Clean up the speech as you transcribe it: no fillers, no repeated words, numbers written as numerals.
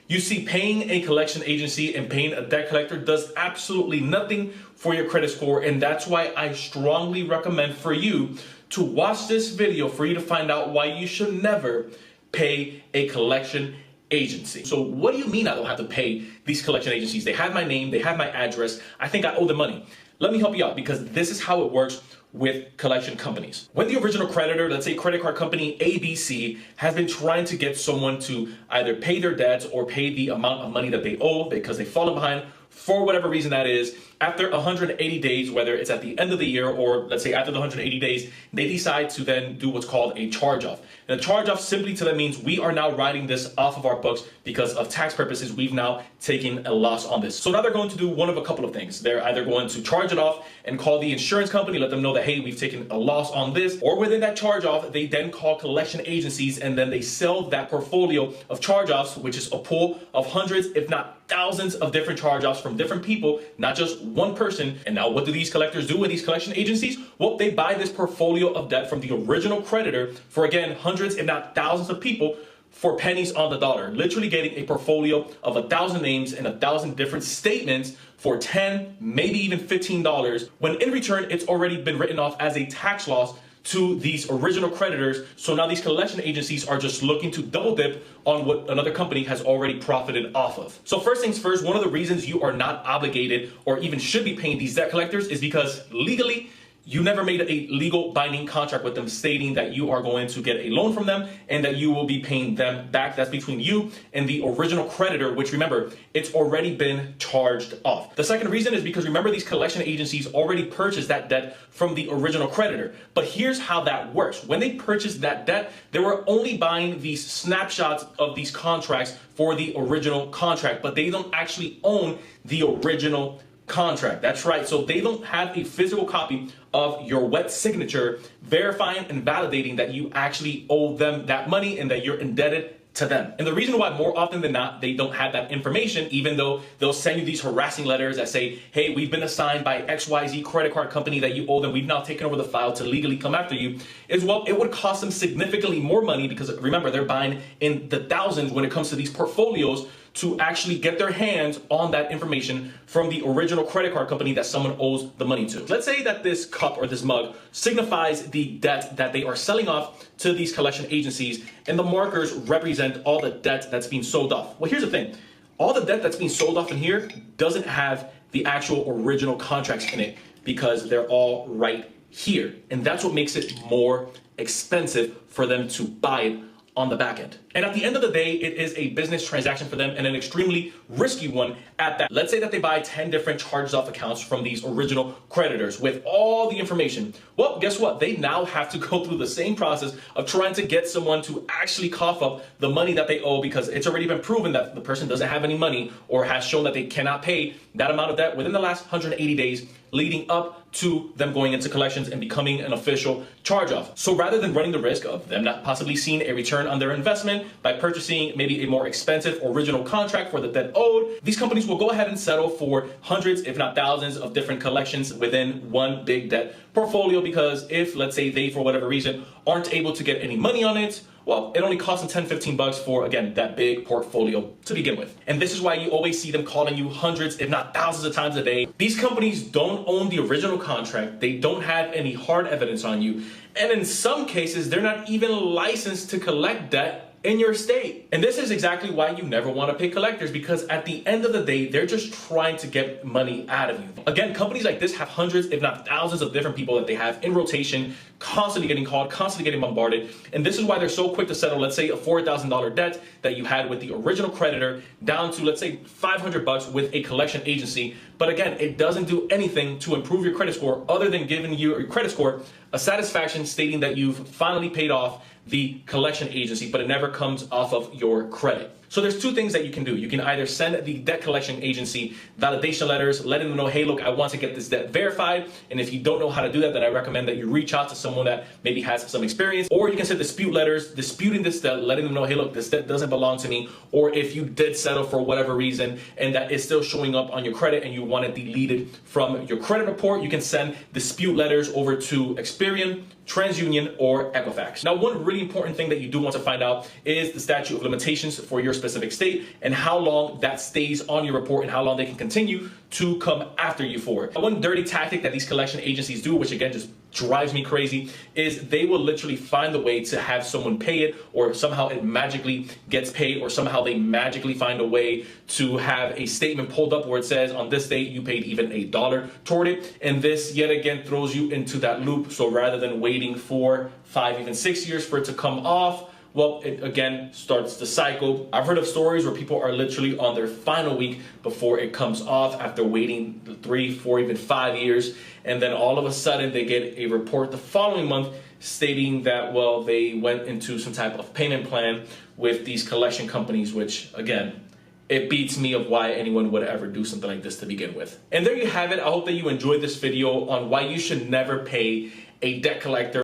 You see, paying a collection agency and paying a debt collector does absolutely nothing for your credit score, and that's why I strongly recommend for you to watch this video for you to find out why you should never pay a collection agency. So what do you mean I don't have to pay these collection agencies? They have my name, they have my address. I think I owe them money. Let me help you out, because this is how it works with collection companies. When the original creditor, let's say credit card company ABC, has been trying to get someone to either pay their debts or pay the amount of money that they owe because they've fallen behind for whatever reason that is, after 180 days, whether it's at the end of the year or let's say after the 180 days, they decide to then do what's called a charge-off. And a charge-off simply to them means we are now writing this off of our books because of tax purposes. We've now taken a loss on this. So now they're going to do one of a couple of things. They're either going to charge it off and call the insurance company, let them know that, hey, we've taken a loss on this. Or within that charge-off, they then call collection agencies and then they sell that portfolio of charge-offs, which is a pool of hundreds, if not thousands of different charge-offs from different people, not just one person. And now what do these collectors do with these collection agencies? Well, they buy this portfolio of debt from the original creditor for, again, hundreds, if not thousands of people for pennies on the dollar, literally getting a portfolio of 1,000 names and 1,000 different statements for $10, maybe even $15, when in return, it's already been written off as a tax loss to these original creditors. So now these collection agencies are just looking to double dip on what another company has already profited off of. So first things first, one of the reasons you are not obligated or even should be paying these debt collectors is because legally, you never made a legal binding contract with them stating that you are going to get a loan from them and that you will be paying them back. That's between you and the original creditor, which remember, it's already been charged off. The second reason is because remember, these collection agencies already purchased that debt from the original creditor. But here's how that works. When they purchased that debt, they were only buying these snapshots of these contracts for the original contract, but they don't actually own the original contract. That's right. So they don't have a physical copy of your wet signature verifying and validating that you actually owe them that money and that you're indebted to them. And the reason why more often than not, they don't have that information, even though they'll send you these harassing letters that say, hey, we've been assigned by XYZ credit card company that you owe them. We've now taken over the file to legally come after you, is, well, it would cost them significantly more money because remember, they're buying in the thousands when it comes to these portfolios to actually get their hands on that information from the original credit card company that someone owes the money to. Let's say that this cup or this mug signifies the debt that they are selling off to these collection agencies, and the markers represent all the debt that's being sold off. Well, here's the thing. All the debt that's being sold off in here doesn't have the actual original contracts in it because they're all right here. And that's what makes it more expensive for them to buy it on the back end. And at the end of the day, it is a business transaction for them and an extremely risky one at that. Let's say that they buy 10 different charged off accounts from these original creditors with all the information. Well, guess what? They now have to go through the same process of trying to get someone to actually cough up the money that they owe because it's already been proven that the person doesn't have any money or has shown that they cannot pay that amount of debt within the last 180 days leading up to them going into collections and becoming an official charge-off. So rather than running the risk of them not possibly seeing a return on their investment by purchasing maybe a more expensive original contract for the debt owed, these companies will go ahead and settle for hundreds, if not thousands, of different collections within one big debt portfolio because if, let's say, they, for whatever reason, aren't able to get any money on it, well, it only costs them $10, $15 for, again, that big portfolio to begin with. And this is why you always see them calling you hundreds, if not thousands of times a day. These companies don't own the original contract. They don't have any hard evidence on you. And in some cases, they're not even licensed to collect debt in your state. And this is exactly why you never want to pay collectors, because at the end of the day, they're just trying to get money out of you. Again, companies like this have hundreds, if not thousands of different people that they have in rotation, constantly getting called, constantly getting bombarded. And this is why they're so quick to settle, let's say, a $4,000 debt that you had with the original creditor down to, let's say, $500 with a collection agency. But again, it doesn't do anything to improve your credit score other than giving you your credit score a satisfaction stating that you've finally paid off the collection agency, but it never comes off of your credit. So there's two things that you can do. You can either send the debt collection agency validation letters, letting them know, hey, look, I want to get this debt verified. And if you don't know how to do that, then I recommend that you reach out to someone that maybe has some experience. Or you can send dispute letters, disputing this debt, letting them know, hey, look, this debt doesn't belong to me. Or if you did settle for whatever reason and that is still showing up on your credit and you want it deleted from your credit report, you can send dispute letters over to Experian, TransUnion, or Equifax. Now, one really important thing that you do want to find out is the statute of limitations for your specific state and how long that stays on your report and how long they can continue to come after you for it. One dirty tactic that these collection agencies do, which again just drives me crazy, is they will literally find a way to have someone pay it, or somehow it magically gets paid, or somehow they magically find a way to have a statement pulled up where it says on this date you paid even $1 toward it, and this yet again throws you into that loop. So rather than waiting 4, 5, even 6 years for it to come off, well, it again starts the cycle. I've heard of stories where people are literally on their final week before it comes off after waiting 3, 4, even 5 years. And then all of a sudden they get a report the following month stating that, well, they went into some type of payment plan with these collection companies, which again, it beats me of why anyone would ever do something like this to begin with. And there you have it. I hope that you enjoyed this video on why you should never pay a debt collector.